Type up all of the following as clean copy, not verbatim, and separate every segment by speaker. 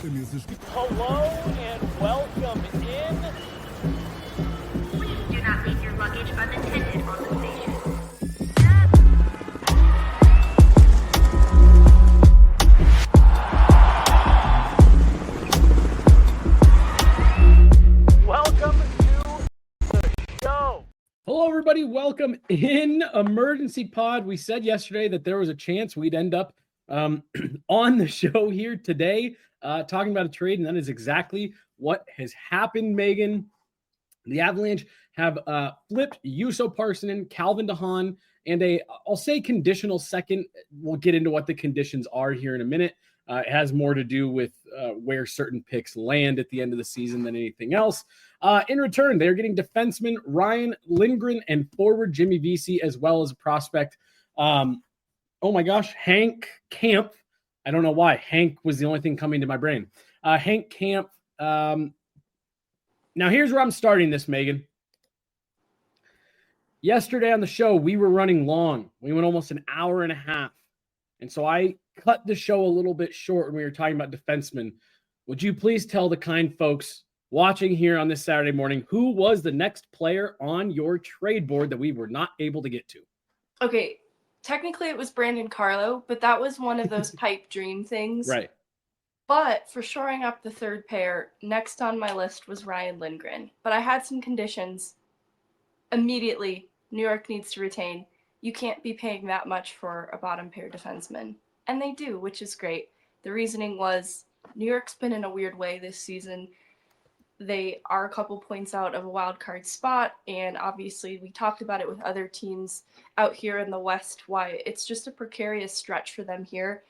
Speaker 1: Hello and welcome in.
Speaker 2: Please do not leave your luggage unattended on the station.
Speaker 1: Welcome to the show.
Speaker 3: Hello, everybody. Welcome in Emergency Pod. We said yesterday that there was a chance we'd end up on the show here today talking about a trade, and that is exactly what has happened, Megan. The Avalanche have flipped Jusso, Parssinen, Calvin to Haan, and I'll say conditional second. We'll get into what the conditions are here in a minute. It has more to do with where certain picks land at the end of the season than anything else. In return, they're getting defenseman Ryan Lindgren and forward Jimmy Vesey, as well as a prospect. Oh my gosh, Hank Camp. I don't know why. Hank was the only thing coming to my brain. Hank Camp. Now, here's where I'm starting this, Megan. Yesterday on the show, we were running long. We went almost an hour and a half. And so I cut the show a little bit short when we were talking about defensemen. Would you please tell the kind folks watching here on this Saturday morning who was the next player on your trade board that we were not able to get to?
Speaker 4: Okay, technically it was Brandon Carlo, but that was one of those pipe dream things.
Speaker 3: Right.
Speaker 4: But for shoring up the third pair, next on my list was Ryan Lindgren. But I had some conditions. Immediately, New York needs to retain. You can't be paying that much for a bottom pair defenseman. And they do, which is great. The reasoning was New York's been in a weird way this season. They are a couple points out of a wild card spot, and obviously we talked about it with other teams out here in the West, why it's just a precarious stretch for them here.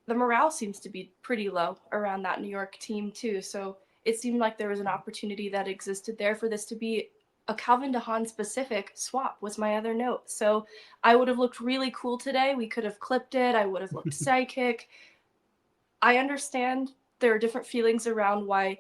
Speaker 4: The morale seems to be pretty low around that New York team too, so it seemed like there was an opportunity that existed there for this to be a Calvin to Haan specific swap was my other note. So I would have looked really cool today. We could have clipped it. I would have looked psychic. I understand there are different feelings around why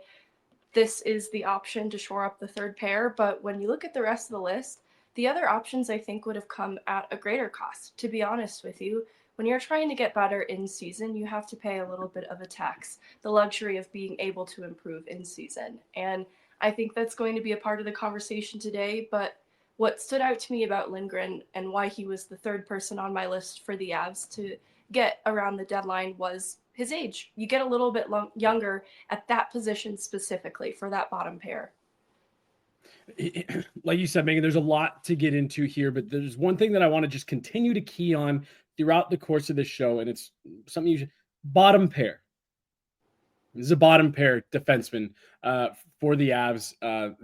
Speaker 4: this is the option to shore up the third pair, but when you look at the rest of the list, the other options I think would have come at a greater cost, to be honest with you. When you're trying to get better in season, you have to pay a little bit of a tax, the luxury of being able to improve in season. And I think that's going to be a part of the conversation today, but what stood out to me about Lindgren and why he was the third person on my list for the Avs to get around the deadline was his age. You get a little bit younger at that position specifically for that bottom pair.
Speaker 3: Like you said, Megan, there's a lot to get into here, but there's one thing that I want to just continue to key on throughout the course of this show, and it's something you should, bottom pair. This is a bottom pair defenseman for the Avs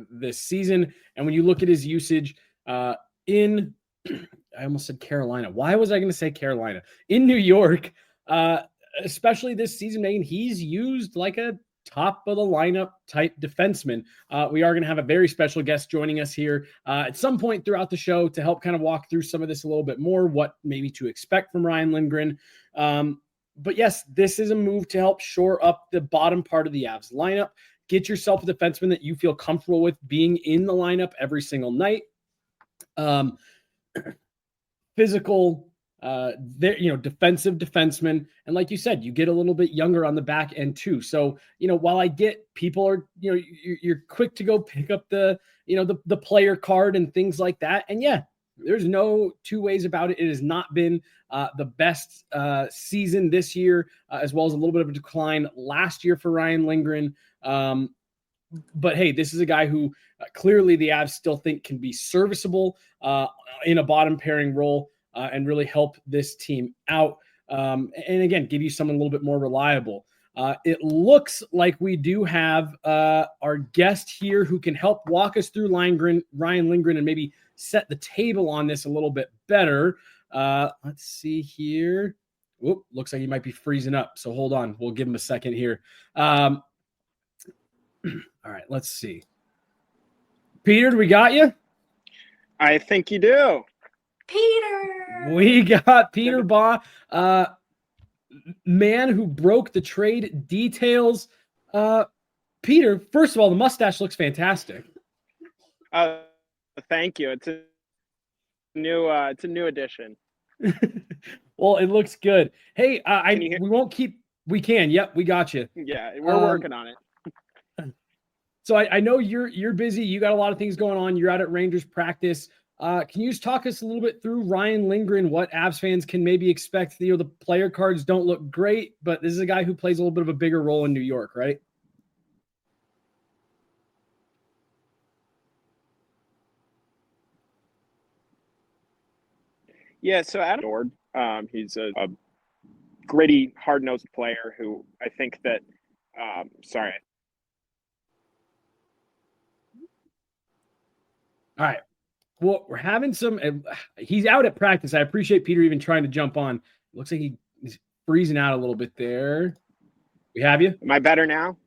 Speaker 3: this season. And when you look at his usage in, I almost said Carolina. Why was I going to say Carolina? In New York, especially this season, Megan, he's used like a top of the lineup type defenseman. We are going to have a very special guest joining us here at some point throughout the show to help kind of walk through some of this a little bit more, what maybe to expect from Ryan Lindgren. But yes, this is a move to help shore up the bottom part of the Avs lineup. Get yourself a defenseman that you feel comfortable with being in the lineup every single night. Physical, defensive defenseman. And like you said, you get a little bit younger on the back end too. So, while I get people are, you're quick to go pick up the player card and things like that. And yeah, there's no two ways about it. It has not been the best season this year, as well as a little bit of a decline last year for Ryan Lindgren. But hey, this is a guy who clearly the Avs still think can be serviceable in a bottom pairing role and really help this team out. And again, give you someone a little bit more reliable. It looks like we do have our guest here who can help walk us through Ryan Lindgren and maybe set the table on this a little bit better. Let's see here. Whoop, looks like he might be freezing up. So hold on. We'll give him a second here. All right, let's see. Peter, do we got you?
Speaker 5: I think you do.
Speaker 4: Peter!
Speaker 3: We got Peter Baugh, man who broke the trade details. Peter, first of all, the mustache looks fantastic.
Speaker 5: Thank you. It's a new addition.
Speaker 3: Well, it looks good. Hey, we won't keep We can. Yep, we got you.
Speaker 5: Yeah, we're working on it.
Speaker 3: So I know you're busy. You got a lot of things going on. You're out at Rangers practice. Can you just talk us a little bit through Ryan Lindgren, what Avs fans can maybe expect? The player cards don't look great, but this is a guy who plays a little bit of a bigger role in New York, right?
Speaker 5: Yeah, so Adam Nord, he's a gritty, hard-nosed player who I think that sorry.
Speaker 3: All right. Well, we're having some. He's out at practice. I appreciate Peter even trying to jump on. It looks like he's freezing out a little bit there. We have you.
Speaker 5: Am I better now?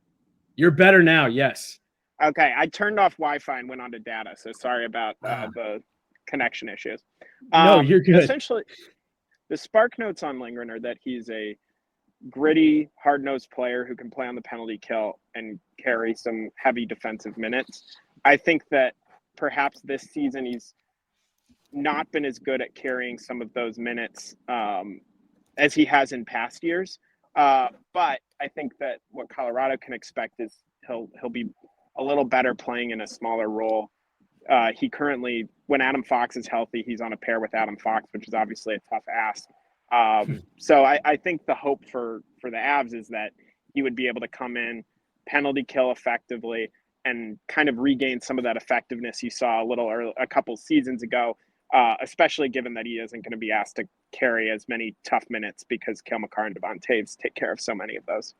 Speaker 3: You're better now. Yes.
Speaker 5: Okay, I turned off Wi-Fi and went on to data, so sorry about the connection issues.
Speaker 3: No, you're good.
Speaker 5: Essentially, the spark notes on Lindgren are that he's a gritty, hard-nosed player who can play on the penalty kill and carry some heavy defensive minutes. I think that perhaps this season he's not been as good at carrying some of those minutes as he has in past years. But I think that what Colorado can expect is he'll be a little better playing in a smaller role. He currently, when Adam Fox is healthy, he's on a pair with Adam Fox, which is obviously a tough ask. So I think the hope for the Avs is that he would be able to come in, penalty kill effectively, and kind of regain some of that effectiveness you saw a couple seasons ago, especially given that he isn't going to be asked to carry as many tough minutes because Cale Makar and Devon Toews take care of so many of those.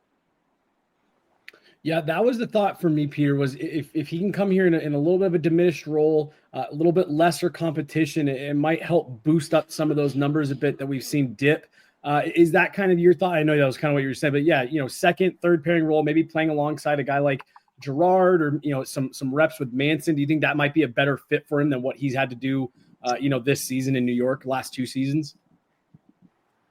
Speaker 3: Yeah, that was the thought for me, Peter, was if he can come here in a little bit of a diminished role, a little bit lesser competition, it might help boost up some of those numbers a bit that we've seen dip. Is that kind of your thought? I know that was kind of what you were saying, but yeah, second, third pairing role, maybe playing alongside a guy like Gerard or, some reps with Manson. Do you think that might be a better fit for him than what he's had to do, this season in New York, last two seasons?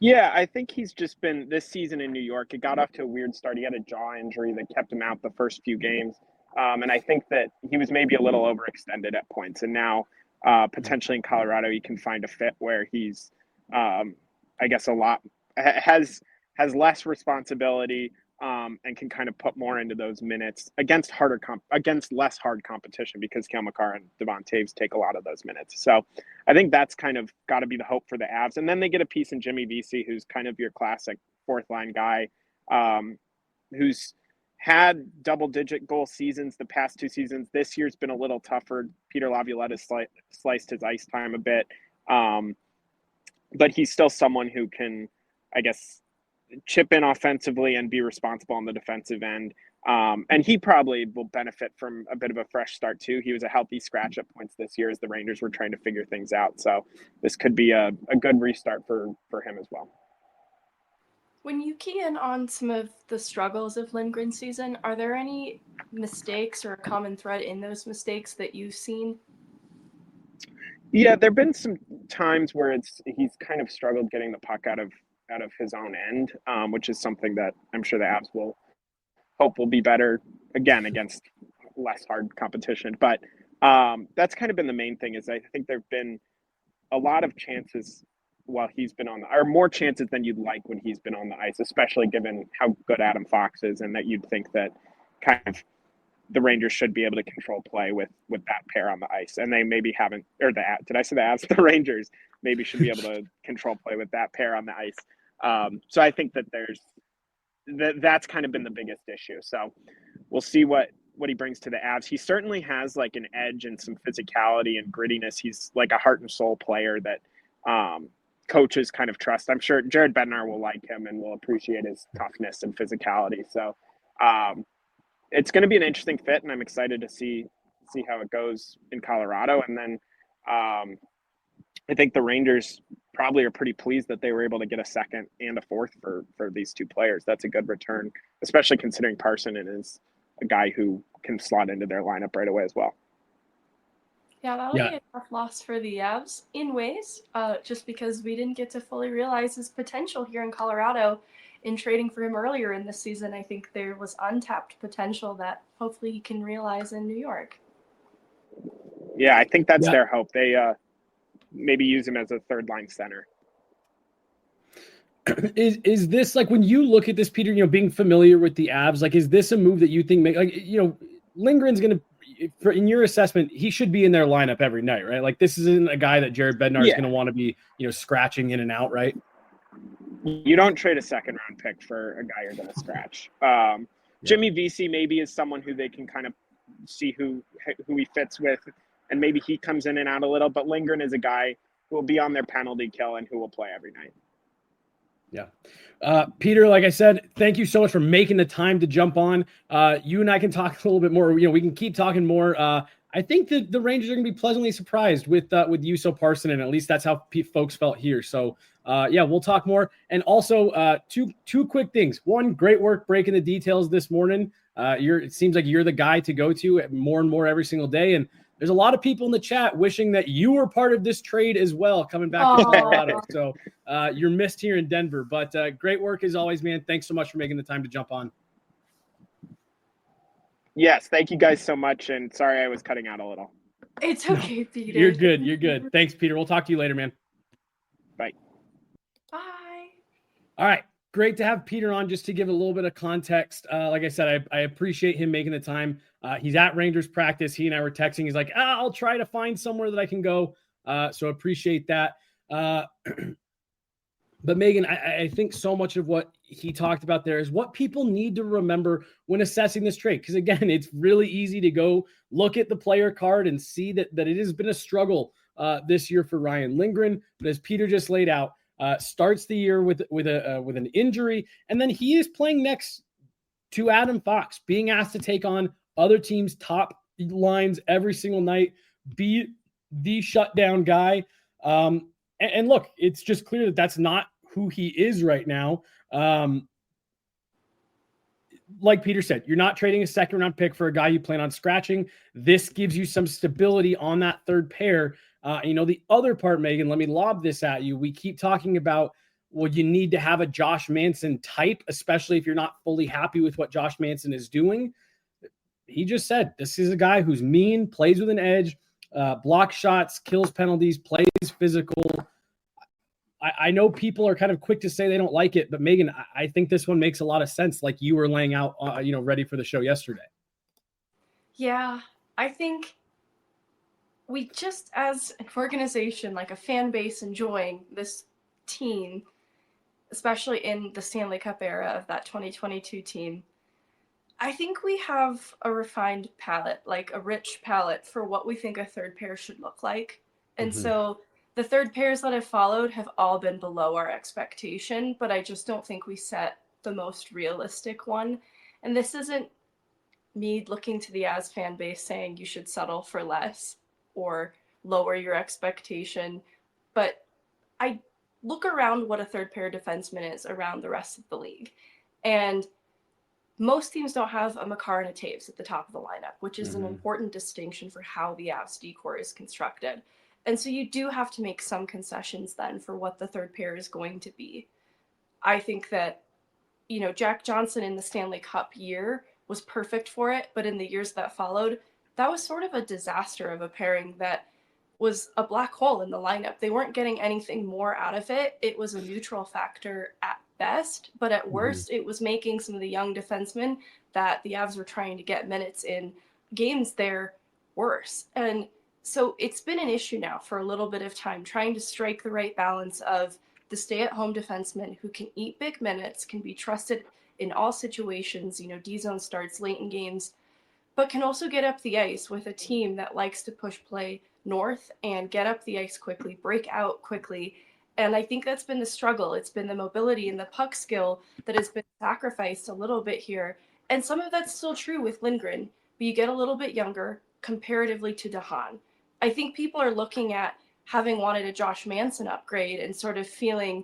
Speaker 5: Yeah, I think he's just been this season in New York. It got off to a weird start. He had a jaw injury that kept him out the first few games. And I think that he was maybe a little overextended at points. And now potentially in Colorado, he can find a fit where he's, I guess, has less responsibility and can kind of put more into those minutes against less hard competition because Cale Makar and Devon Toews take a lot of those minutes. So I think that's kind of got to be the hope for the Avs. And then they get a piece in Jimmy Vesey, who's kind of your classic fourth line guy, who's had double-digit goal seasons the past two seasons. This year's been a little tougher. Peter Laviolette has sliced his ice time a bit. But he's still someone who can, I guess, chip in offensively and be responsible on the defensive end. And he probably will benefit from a bit of a fresh start too. He was a healthy scratch at points this year as the Rangers were trying to figure things out. So this could be a good restart for him as well.
Speaker 4: When you key in on some of the struggles of Lindgren's season, are there any mistakes or a common thread in those mistakes that you've seen?
Speaker 5: Yeah, there've been some times where he's kind of struggled getting the puck out of his own end, which is something that I'm sure the Avs will hope will be better again against less hard competition. But that's kind of been the main thing. Is I think there've been a lot of chances while he's been or more chances than you'd like when he's been on the ice, especially given how good Adam Fox is, and that you'd think that kind of the Rangers should be able to control play with that pair on the ice, and they maybe haven't. Or did I say the Avs? The Rangers maybe should be able to control play with that pair on the ice. So I think that that's kind of been the biggest issue. So we'll see what he brings to the Avs. He certainly has like an edge and some physicality and grittiness. He's like a heart and soul player that coaches kind of trust. I'm sure Jared Bednar will like him and will appreciate his toughness and physicality. So it's going to be an interesting fit, and I'm excited to see how it goes in Colorado. And then I think the Rangers probably are pretty pleased that they were able to get a second and a fourth for these two players. That's a good return, especially considering Parssinen is a guy who can slot into their lineup right away as well.
Speaker 4: Yeah, that'll be a tough loss for the Avs in ways, just because we didn't get to fully realize his potential here in Colorado. In trading for him earlier in the season, I think there was untapped potential that hopefully he can realize in New York.
Speaker 5: Yeah, I think that's their hope. They maybe use him as a third line center.
Speaker 3: is this like when you look at this, Peter, being familiar with the Avs, like, is this a move that you think Lindgren's going to, in your assessment, he should be in their lineup every night, right? Like, this isn't a guy that Jared Bednar is going to want to be, scratching in and out, right?
Speaker 5: You don't trade a second round pick for a guy you're going to scratch. Jimmy Vesey maybe is someone who they can kind of see who he fits with, and maybe he comes in and out a little, but Lindgren is a guy who will be on their penalty kill and who will play every night.
Speaker 3: Yeah. Peter, like I said, thank you so much for making the time to jump on. You and I can talk a little bit more. We can keep talking more. I think that the Rangers are going to be pleasantly surprised with Jusso, Parssinen. At least that's how folks felt here. So, we'll talk more. And also, two quick things. One, great work breaking the details this morning. It seems like you're the guy to go to more and more every single day. And there's a lot of people in the chat wishing that you were part of this trade as well, coming back to Colorado. So you're missed here in Denver. But great work as always, man. Thanks so much for making the time to jump on.
Speaker 5: Yes, thank you guys so much. And sorry I was cutting out a little.
Speaker 4: It's okay, Peter.
Speaker 3: You're good. You're good. Thanks, Peter. We'll talk to you later, man.
Speaker 5: Bye.
Speaker 4: Bye.
Speaker 3: All right. Great to have Peter on just to give a little bit of context. Like I said, I appreciate him making the time. He's at Rangers practice. He and I were texting. He's like, I'll try to find somewhere that I can go. So appreciate that. But Meghan, I think so much of what he talked about there is what people need to remember when assessing this trade. Because again, it's really easy to go look at the player card and see that it has been a struggle this year for Ryan Lindgren. But as Peter just laid out, starts the year with an injury, and then he is playing next to Adam Fox, being asked to take on other teams' top lines every single night, be the shutdown guy. And look, it's just clear that that's not who he is right now. Like Peter said, you're not trading a second round pick for a guy you plan on scratching. This gives you some stability on that third pair. The other part, Meghan, let me lob this at you. We keep talking about, well, you need to have a Josh Manson type, especially if you're not fully happy with what Josh Manson is doing. He just said, this is a guy who's mean, plays with an edge, blocks shots, kills penalties, plays physical. I know people are kind of quick to say they don't like it, but Meghan, I think this one makes a lot of sense, like you were laying out, ready for the show yesterday.
Speaker 4: Yeah, I think we just, as an organization, like a fan base enjoying this team, especially in the Stanley Cup era of that 2022 team, I think we have a refined palette, like a rich palette for what we think a third pair should look like. And so the third pairs that have followed have all been below our expectation, but I just don't think we set the most realistic one. And this isn't me looking to the Avs fan base saying you should settle for less or lower your expectation, but I look around what a third pair defenseman is around the rest of the league. And most teams don't have a Makar and a Taves at the top of the lineup, which is an important distinction for how the Avs decor is constructed. And so you do have to make some concessions then for what the third pair is going to be. I think that, Jack Johnson in the Stanley Cup year was perfect for it, but in the years that followed, that was sort of a disaster of a pairing that was a black hole in the lineup. They weren't getting anything more out of it. It was a neutral factor at best, but at worst, it was making some of the young defensemen that the Avs were trying to get minutes in games there worse. And so it's been an issue now for a little bit of time, trying to strike the right balance of the stay-at-home defenseman who can eat big minutes, can be trusted in all situations, D-zone starts late in games, but can also get up the ice with a team that likes to push play north and get up the ice quickly, break out quickly. And I think that's been the struggle. It's been the mobility and the puck skill that has been sacrificed a little bit here. And some of that's still true with Lindgren, but you get a little bit younger comparatively to Haan. I think people are looking at having wanted a Josh Manson upgrade and sort of feeling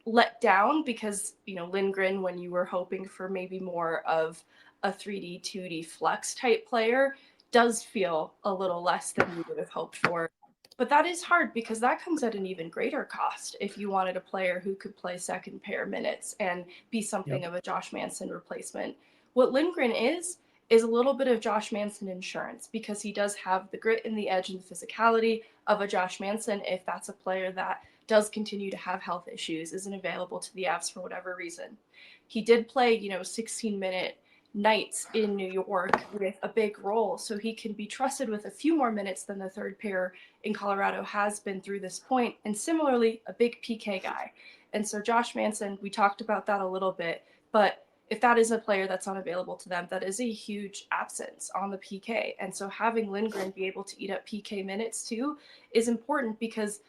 Speaker 4: let down because, Lindgren, when you were hoping for maybe more of a 3D, 2D flex type player, does feel a little less than you would have hoped for. But that is hard because that comes at an even greater cost if you wanted a player who could play second pair minutes and be something of a Josh Manson replacement. What Lindgren is a little bit of Josh Manson insurance because he does have the grit and the edge and the physicality of a Josh Manson if that's a player that does continue to have health issues, isn't available to the Avs for whatever reason. He did play, 16-minute nights in New York with a big role, so he can be trusted with a few more minutes than the third pair in Colorado has been through this point. And similarly, a big PK guy. And so Josh Manson, we talked about that a little bit, but if that is a player that's unavailable to them, that is a huge absence on the PK. And so having Lindgren be able to eat up PK minutes too is important, because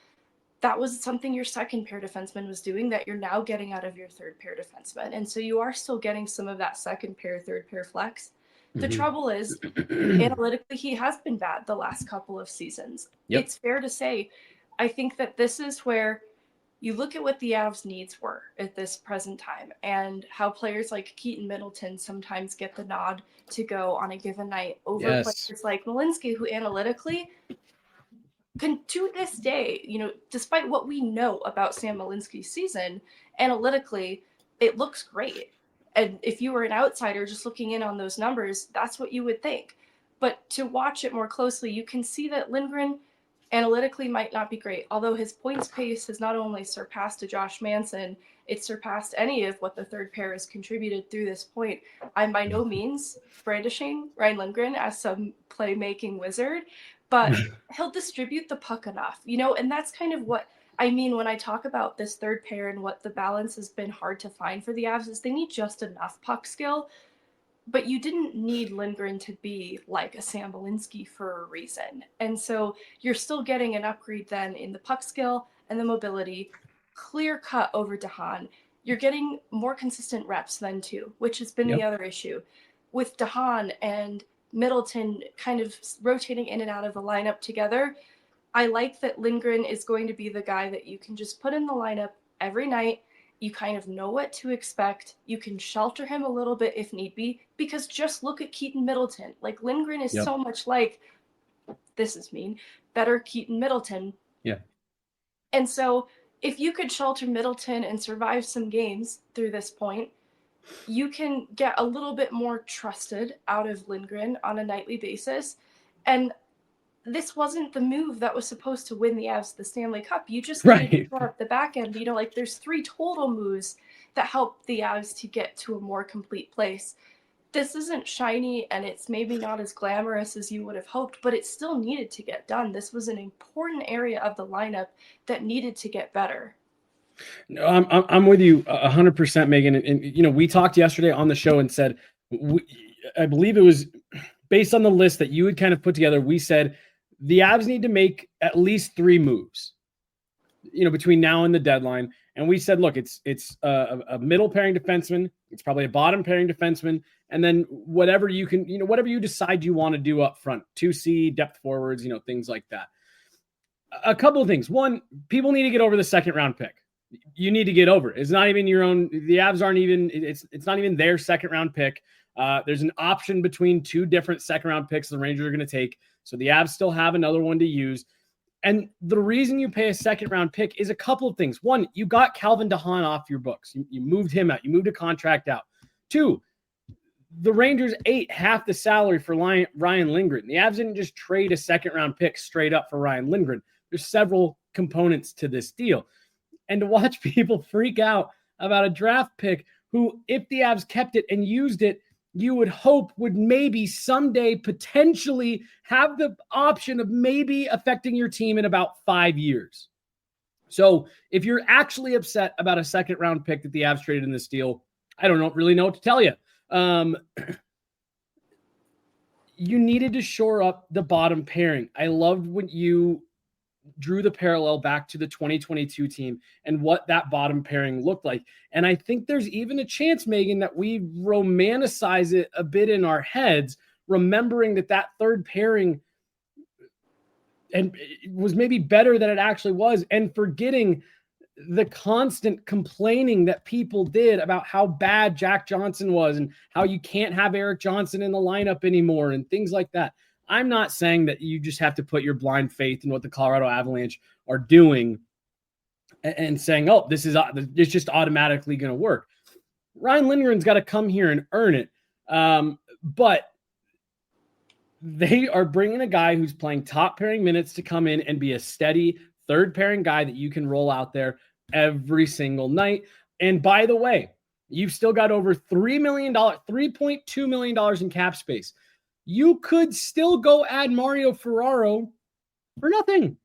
Speaker 4: that was something your second pair defenseman was doing that you're now getting out of your third pair defenseman. And so you are still getting some of that second pair, third pair flex. The trouble is, analytically, he has been bad the last couple of seasons.
Speaker 3: Yep.
Speaker 4: It's fair to say, I think that this is where you look at what the Avs' needs were at this present time and how players like Keaton Middleton sometimes get the nod to go on a given night over players like Malinsky, who analytically can, to this day, despite what we know about Sam Malinsky's season, analytically, it looks great. And if you were an outsider just looking in on those numbers, that's what you would think. But to watch it more closely, you can see that Lindgren analytically might not be great, although his points pace has not only surpassed a Josh Manson, it's surpassed any of what the third pair has contributed through this point. I'm by no means brandishing Ryan Lindgren as some playmaking wizard, but he'll distribute the puck enough, and that's kind of what I mean when I talk about this third pair and what the balance has been hard to find for the Avs is they need just enough puck skill. But you didn't need Lindgren to be like a Sam Malinsky for a reason. And so you're still getting an upgrade then in the puck skill and the mobility, clear cut over to Haan. You're getting more consistent reps then too, which has been the other issue. With Haan and Middleton kind of rotating in and out of the lineup together, I like that Lindgren is going to be the guy that you can just put in the lineup every night. You kind of know what to expect. You can shelter him a little bit if need be, because just look at Keaton Middleton. Like, Lindgren is so much like, this is mean, better Keaton Middleton.
Speaker 3: Yeah.
Speaker 4: And so if you could shelter Middleton and survive some games through this point, you can get a little bit more trusted out of Lindgren on a nightly basis. And this wasn't the move that was supposed to win the Avs the Stanley Cup. You just needed to shore up the back end. There's 3 total moves that help the Avs to get to a more complete place. This isn't shiny, and it's maybe not as glamorous as you would have hoped, but it still needed to get done. This was an important area of the lineup that needed to get better.
Speaker 3: No, I'm with you 100%, Megan. And we talked yesterday on the show and said, I believe it was based on the list that you had kind of put together. We said the Avs need to make at least 3 moves, between now and the deadline. And we said, look, it's a middle pairing defenseman. It's probably a bottom pairing defenseman. And then whatever you can, whatever you decide you want to do up front, 2C, depth forwards, things like that. A couple of things. One, people need to get over the second round pick. You need to get over it. It's not even your own. The Avs aren't even, it's not even their second round pick. There's an option between 2 different second round picks the Rangers are going to take. So the Avs still have another one to use. And the reason you pay a second round pick is a couple of things. One, you got Calvin Haan off your books. You moved him out. You moved a contract out. 2, the Rangers ate half the salary for Ryan Lindgren. The Avs didn't just trade a second round pick straight up for Ryan Lindgren. There's several components to this deal. And to watch people freak out about a draft pick who, if the Avs kept it and used it, you would hope would maybe someday potentially have the option of maybe affecting your team in about 5 years. So if you're actually upset about a second round pick that the Avs traded in this deal, I don't really know what to tell you. You needed to shore up the bottom pairing. I loved when you drew the parallel back to the 2022 team and what that bottom pairing looked like. And I think there's even a chance, Megan, that we romanticize it a bit in our heads, remembering that third pairing and it was maybe better than it actually was, and forgetting the constant complaining that people did about how bad Jack Johnson was and how you can't have Eric Johnson in the lineup anymore and things like that. I'm not saying that you just have to put your blind faith in what the Colorado Avalanche are doing and saying, oh, it's just automatically going to work. Ryan Lindgren's got to come here and earn it. But they are bringing a guy who's playing top pairing minutes to come in and be a steady third pairing guy that you can roll out there every single night. And by the way, you've still got over $3.2 million in cap space. You could still go add Mario Ferraro for nothing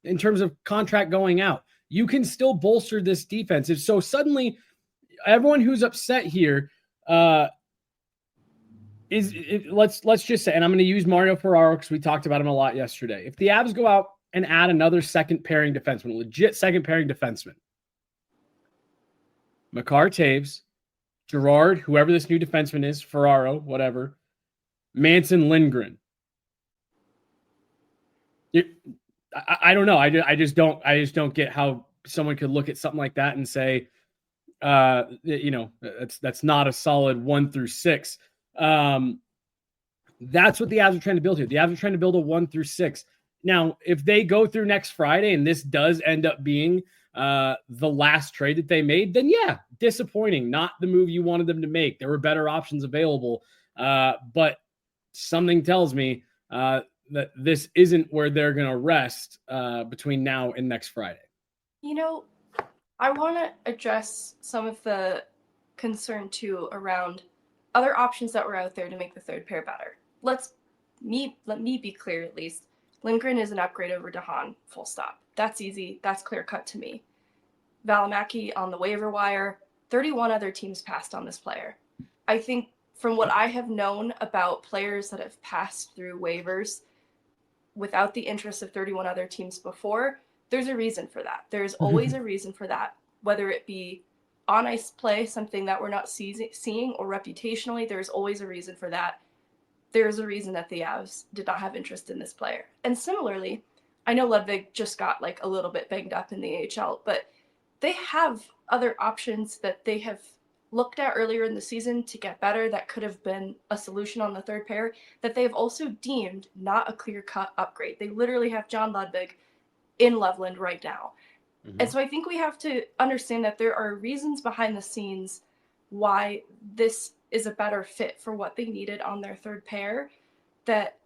Speaker 3: in terms of contract going out. You can still bolster this defense. And so suddenly everyone who's upset here let's just say, and I'm going to use Mario Ferraro because we talked about him a lot yesterday. If the Avs go out and add another second pairing defenseman, a legit second pairing defenseman, Makar Taves, Gerard, whoever this new defenseman is, Ferraro, whatever, Manson, Lindgren. I don't know. I just don't get how someone could look at something like that and say, that's not a solid 1 through 6. That's what the Avs are trying to build here. The Avs are trying to build a 1 through 6. Now, if they go through next Friday and this does end up being the last trade that they made, then yeah, disappointing. Not the move you wanted them to make. There were better options available. But something tells me that this isn't where they're going to rest between now and next Friday.
Speaker 4: I want to address some of the concern too around other options that were out there to make the third pair better. Let me be clear at least. Lindgren is an upgrade over to Haan, full stop. That's easy. That's clear cut to me. Valimaki on the waiver wire. 31 other teams passed on this player. I think from what I have known about players that have passed through waivers without the interest of 31 other teams before, there's a reason for that. There's always a reason for that, whether it be on ice play, something that we're not seeing, or reputationally, there's always a reason for that. There's a reason that the Avs did not have interest in this player. And similarly, I know Ludwig just got like a little bit banged up in the AHL, but they have other options that they have looked at earlier in the season to get better that could have been a solution on the third pair that they have also deemed not a clear-cut upgrade. They literally have John Ludwig in Loveland right now. Mm-hmm. And so I think we have to understand that there are reasons behind the scenes why this is a better fit for what they needed on their third pair that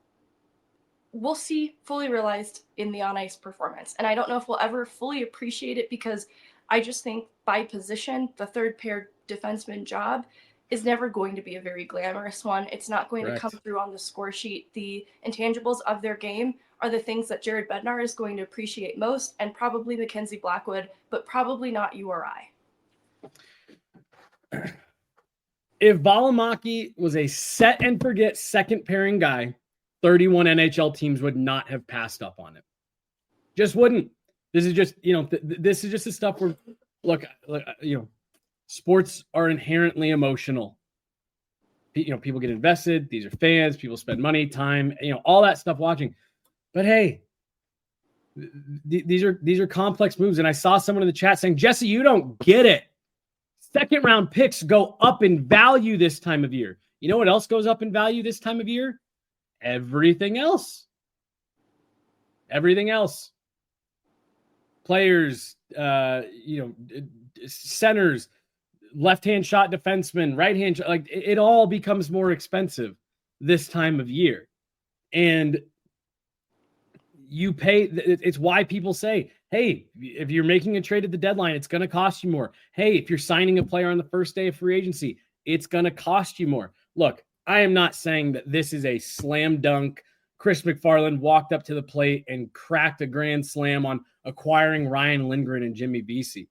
Speaker 4: we'll see fully realized in the on-ice performance. And I don't know if we'll ever fully appreciate it because I just think by position, the third pair defenseman job is never going to be a very glamorous one. It's not going to come through on the score sheet. The intangibles of their game are the things that Jared Bednar is going to appreciate most, and probably Mackenzie Blackwood, but probably not you or I.
Speaker 3: If Valimaki was a set and forget second pairing guy, 31 NHL teams would not have passed up on it. Just wouldn't. This is just, this is just the stuff where, look, sports are inherently emotional. People get invested. These are fans. People spend money, time, all that stuff watching. But hey, these are complex moves. And I saw someone in the chat saying, Jesse, you don't get it. Second round picks go up in value this time of year. You know what else goes up in value this time of year? Everything else. Everything else. Players, centers, left-hand shot defensemen, right-hand shot, like it all becomes more expensive this time of year. And you pay, it's why people say, hey, if you're making a trade at the deadline, it's going to cost you more. Hey, if you're signing a player on the first day of free agency, it's going to cost you more. Look, I am not saying that this is a slam dunk. Chris McFarland walked up to the plate and cracked a grand slam on acquiring Ryan Lindgren and Jimmy Vesey.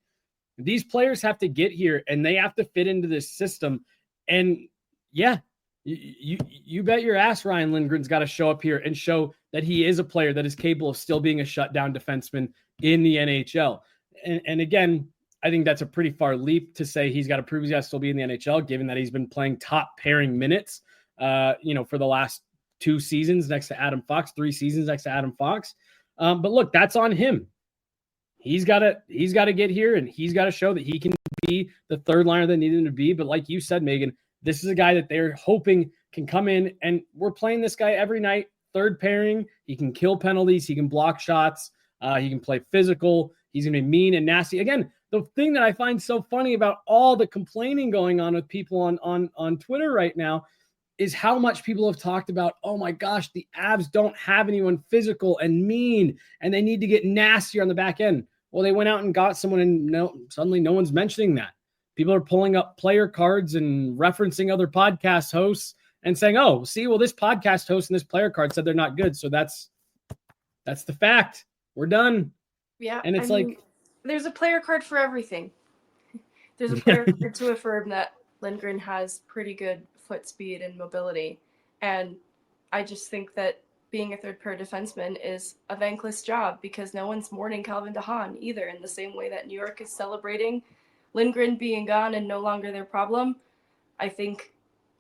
Speaker 3: These players have to get here and they have to fit into this system. And yeah, you bet your ass Ryan Lindgren's got to show up here and show that he is a player that is capable of still being a shutdown defenseman in the NHL. And again, I think that's a pretty far leap to say he's got to prove he's got to still be in the NHL, given that he's been playing top pairing minutes, for the last 2 seasons next to Adam Fox, 3 seasons next to Adam Fox. But look, that's on him. He's got to get here and he's got to show that he can be the third liner they need him to be. But like you said, Megan, this is a guy that they're hoping can come in, and we're playing this guy every night. Third pairing, he can kill penalties, he can block shots, he can play physical, he's going to be mean and nasty. Again, the thing that I find so funny about all the complaining going on with people on Twitter right now is how much people have talked about, oh my gosh, the Avs don't have anyone physical and mean, and they need to get nastier on the back end. Well, they went out and got someone, and suddenly no one's mentioning that. People are pulling up player cards and referencing other podcast hosts and saying, oh, see, well, this podcast host and this player card said they're not good. So that's the fact. We're done.
Speaker 4: Yeah.
Speaker 3: And it's
Speaker 4: there's a player card for everything. There's a player card to affirm that Lindgren has pretty good foot speed and mobility. And I just think that being a third pair defenseman is a thankless job because no one's mourning Calvin de Haan either, in the same way that New York is celebrating Lindgren being gone and no longer their problem. I think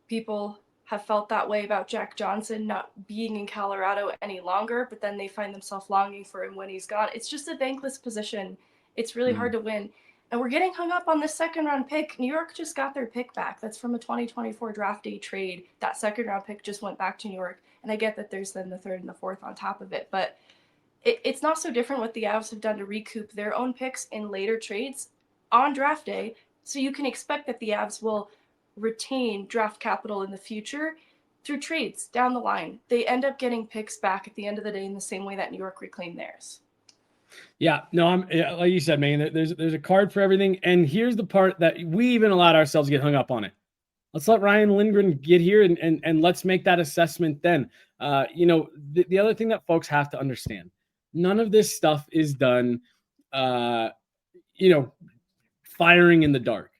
Speaker 4: people have felt that way about Jack Johnson not being in Colorado any longer, but then they find themselves longing for him when he's gone. It's just a thankless position. It's really hard to win. And we're getting hung up on this second round pick. New York just got their pick back. That's from a 2024 draft day trade. That second round pick just went back to New York. And I get that there's then the third and the fourth on top of it, but it's not so different what the Avs have done to recoup their own picks in later trades on draft day. So you can expect that the Avs will retain draft capital in the future through trades down the line. They end up getting picks back at the end of the day in the same way that New York reclaimed theirs.
Speaker 3: Yeah, no, I'm like you said, man, there's a card for everything. And here's the part that we even allowed ourselves to get hung up on it. Let's let Ryan Lindgren get here and let's make that assessment then. The other thing that folks have to understand, none of this stuff is done, firing in the dark.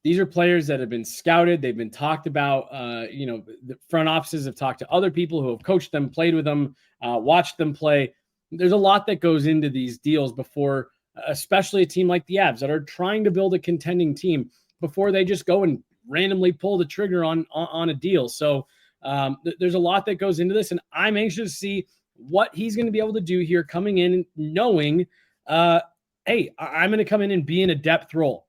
Speaker 3: These are players that have been scouted. They've been talked about. The front offices have talked to other people who have coached them, played with them, watched them play. There's a lot that goes into these deals before, especially a team like the Avs that are trying to build a contending team, before they just go and randomly pull the trigger on a deal. So there's a lot that goes into this, and I'm anxious to see what he's going to be able to do here coming in, knowing, hey, I'm going to come in and be in a depth role.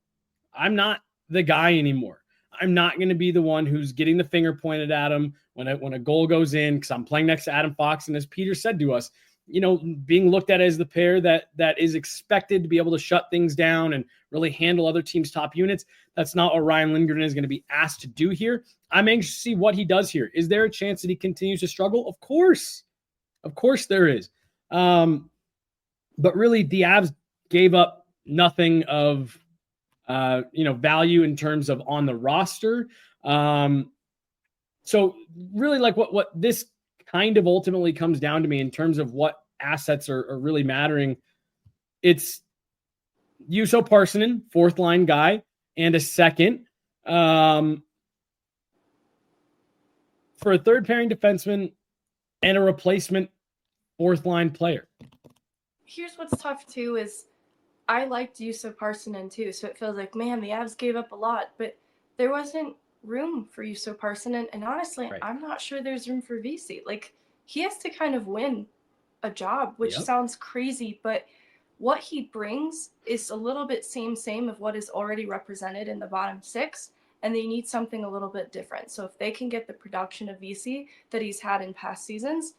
Speaker 3: I'm not the guy anymore. I'm not going to be the one who's getting the finger pointed at him when a goal goes in, because I'm playing next to Adam Fox. And as Peter said to us, being looked at as the pair that is expected to be able to shut things down and really handle other teams' top units. That's not what Ryan Lindgren is going to be asked to do here. I'm anxious to see what he does here. Is there a chance that he continues to struggle? Of course there is. But really, the Avs gave up nothing of value in terms of on the roster. So really, like what this kind of ultimately comes down to me in terms of what assets are really mattering. It's Jusso Parssinen, fourth line guy, and a second. For a third pairing defenseman and a replacement fourth line player.
Speaker 4: Here's what's tough too is I liked Jusso Parssinen too, so it feels like, man, the Avs gave up a lot, but there wasn't room for Jusso Parssinen, and honestly, right. I'm not sure there's room for Vesey. Like, he has to kind of win a job, which sounds crazy, but what he brings is a little bit same of what is already represented in the bottom six, and they need something a little bit different. So if they can get the production of Vesey that he's had in past seasons,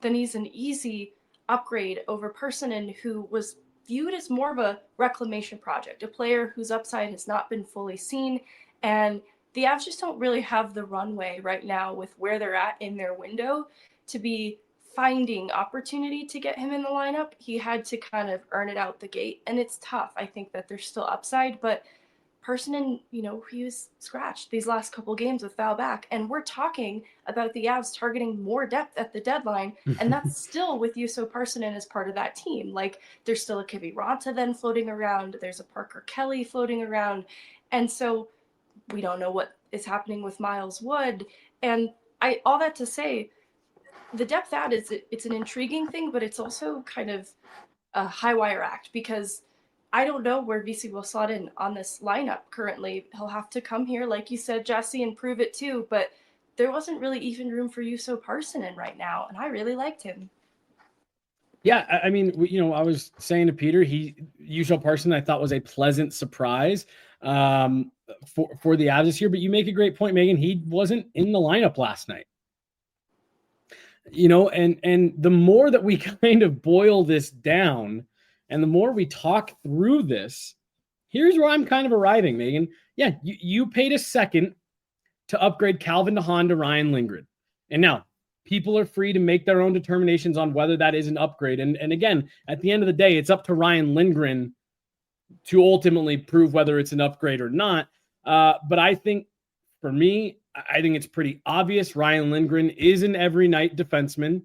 Speaker 4: then he's an easy upgrade over Parssinen, who was viewed as more of a reclamation project, a player whose upside has not been fully seen. And the Avs just don't really have the runway right now with where they're at in their window to be finding opportunity to get him in the lineup. He had to kind of earn it out the gate, and it's tough. I think that there's still upside, but Parssinen, he was scratched these last couple games with foul back, and we're talking about the Avs targeting more depth at the deadline, and that's still with Jusso Parssinen as part of that team. Like, there's still a Kivi Ranta then floating around, there's a Parker Kelly floating around, and so we don't know what is happening with Miles Wood. And all that to say, the depth add it's an intriguing thing, but it's also kind of a high wire act, because I don't know where Vesey will slot in on this lineup currently. He'll have to come here, like you said, Jesse, and prove it too. But there wasn't really even room for Jusso Parssinen right now, and I really liked him.
Speaker 3: Yeah, I mean, I was saying to Peter, Jusso Parssinen I thought was a pleasant surprise for the Avs this year. But you make a great point, Megan. He wasn't in the lineup last night. And the more that we kind of boil this down, and the more we talk through this, here's where I'm kind of arriving, Megan. Yeah, you paid a second to upgrade Calvin Haan to Ryan Lindgren. And now people are free to make their own determinations on whether that is an upgrade. And again, at the end of the day, it's up to Ryan Lindgren to ultimately prove whether it's an upgrade or not. But I think for me, I think it's pretty obvious Ryan Lindgren is an every night defenseman,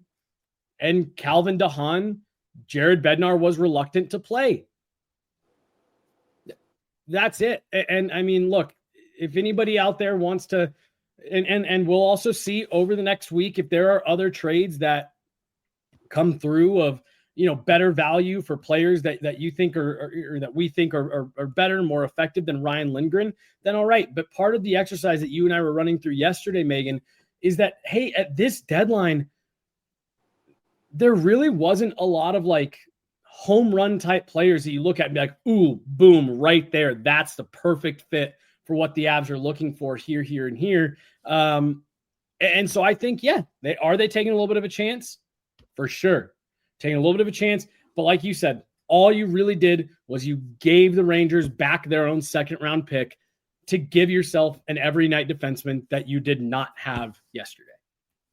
Speaker 3: and Calvin Haan, Jared Bednar was reluctant to play. That's it. And I mean, look, if anybody out there wants to, and we'll also see over the next week if there are other trades that come through of, better value for players that you think or that we think are better, more effective than Ryan Lindgren, then all right. But part of the exercise that you and I were running through yesterday, Megan, is that, hey, at this deadline, there really wasn't a lot of like home run type players that you look at and be like, ooh, boom, right there. That's the perfect fit for what the Avs are looking for here, and here. And so I think, yeah, they taking a little bit of a chance? For sure. Taking a little bit of a chance. But like you said, all you really did was you gave the Rangers back their own second round pick to give yourself an every night defenseman that you did not have yesterday.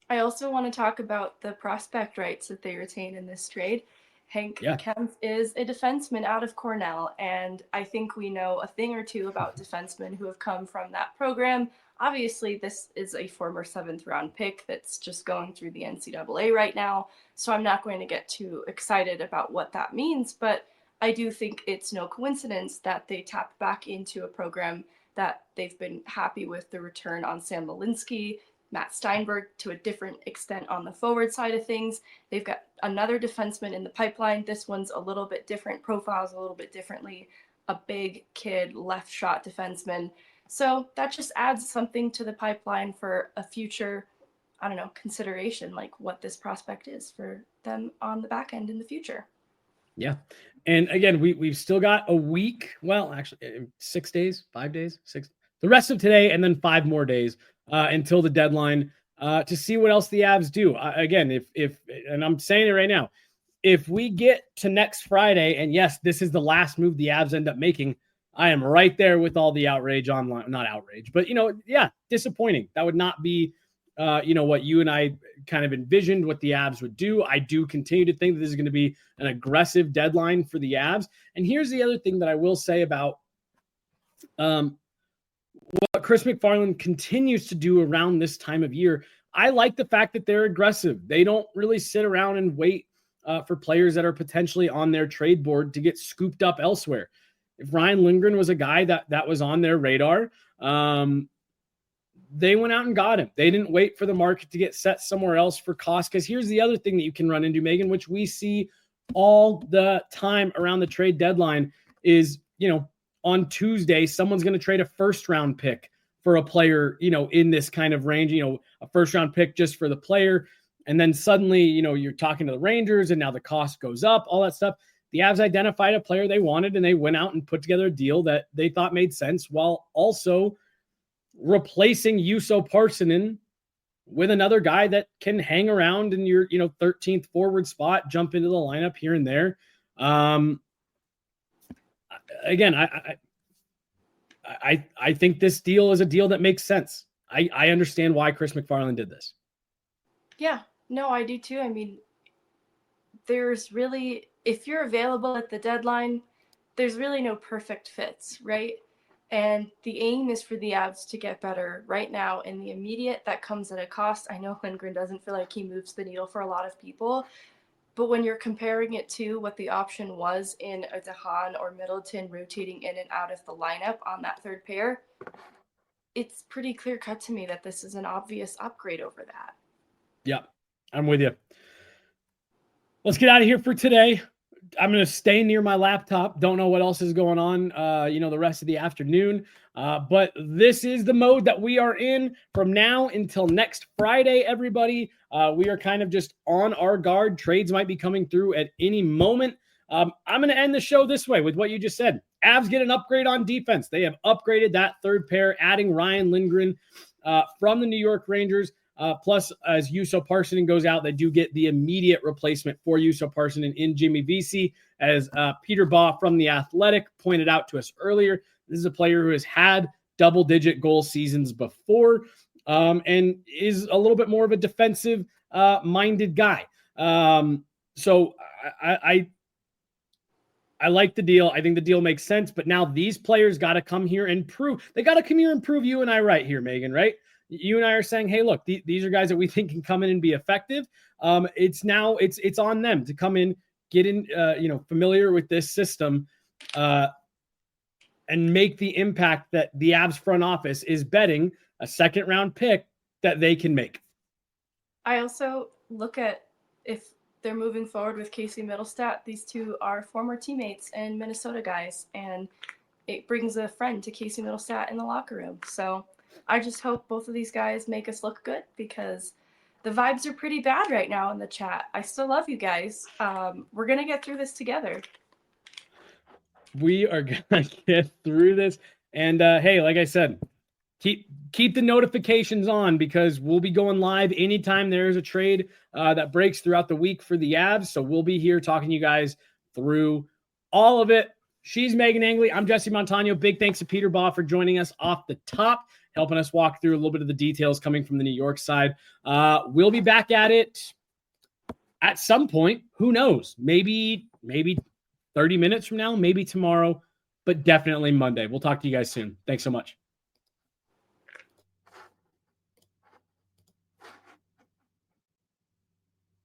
Speaker 4: I also want to talk about the prospect rights that they retain in this trade. Hank Kempf is a defenseman out of Cornell, and I think we know a thing or two about defensemen who have come from that program. Obviously, this is a former 7th round pick that's just going through the NCAA right now, so I'm not going to get too excited about what that means, but I do think it's no coincidence that they tapped back into a program that they've been happy with the return on Sam Malinsky, Matt Steinberg to a different extent on the forward side of things. They've got another defenseman in the pipeline. This one's a little bit different, profiles a little bit differently, a big kid, left shot defenseman. So that just adds something to the pipeline for a future, consideration, like what this prospect is for them on the back end in the future.
Speaker 3: Yeah. And again, we've still got a week. Well, actually 6 days, 5 days, 6, the rest of today, and then 5 more days until the deadline to see what else the Avs do. Again, if and I'm saying it right now, if we get to next Friday, and yes, this is the last move the Avs end up making, I am right there with all the outrage online. Not outrage, but disappointing. That would not be what you and I kind of envisioned what the Avs would do. I do continue to think that this is going to be an aggressive deadline for the Avs. And here's the other thing that I will say about what Chris McFarland continues to do around this time of year. I like the fact that they're aggressive. They don't really sit around and wait for players that are potentially on their trade board to get scooped up elsewhere. If Ryan Lindgren was a guy that was on their radar, they went out and got him. They didn't wait for the market to get set somewhere else for cost. Because here's the other thing that you can run into, Megan, which we see all the time around the trade deadline is, on Tuesday, someone's going to trade a first-round pick for a player, in this kind of range, a first-round pick just for the player. And then suddenly, you're talking to the Rangers and now the cost goes up, all that stuff. The Avs identified a player they wanted and they went out and put together a deal that they thought made sense while also replacing Jusso Parssinen with another guy that can hang around in your, 13th forward spot, jump into the lineup here and there. Again, I think this deal is a deal that makes sense. I understand why Chris McFarland did this.
Speaker 4: Yeah, no, I do too. I mean, there's really, if you're available at the deadline, there's really no perfect fits, right? And the aim is for the Avs to get better right now in the immediate. That comes at a cost. I know Lindgren doesn't feel like he moves the needle for a lot of people, but when you're comparing it to what the option was in a Haan or Middleton rotating in and out of the lineup on that third pair, it's pretty clear cut to me that this is an obvious upgrade over that.
Speaker 3: Yeah, I'm with you. Let's get out of here for today. I'm going to stay near my laptop. Don't know what else is going on, the rest of the afternoon. But this is the mode that we are in from now until next Friday, everybody. We are kind of just on our guard. Trades might be coming through at any moment. I'm going to end the show this way with what you just said. Avs get an upgrade on defense. They have upgraded that third pair, adding Ryan Lindgren from the New York Rangers. Plus, as Jusso Parssinen goes out, they do get the immediate replacement for Jusso Parssinen in Jimmy Vesey. As Peter Baugh from The Athletic pointed out to us earlier, this is a player who has had double-digit goal seasons before, and is a little bit more of a defensive minded guy. So I like the deal. I think the deal makes sense, but now these players got to come here and prove. They got to come here and prove you and I right here, Megan, right? You and I are saying, hey, look, these are guys that we think can come in and be effective. It's on them to come in, get in, familiar with this system, and make the impact that the Avs front office is betting a second round pick that they can make.
Speaker 4: I also look at if they're moving forward with Casey Middlestat. These two are former teammates and Minnesota guys, and it brings a friend to Casey Middlestat in the locker room. So I just hope both of these guys make us look good, because the vibes are pretty bad right now in the chat. I still love you guys. We're going to get through this together.
Speaker 3: We are going to get through this. And hey, like I said, keep the notifications on, because we'll be going live anytime there's a trade that breaks throughout the week for the Avs. So we'll be here talking to you guys through all of it. She's Meghan Angley. I'm Jesse Montano. Big thanks to Peter Baugh for joining us off the top, helping us walk through a little bit of the details coming from the New York side. We'll be back at it at some point. Who knows? Maybe 30 minutes from now, maybe tomorrow, but definitely Monday. We'll talk to you guys soon. Thanks so much.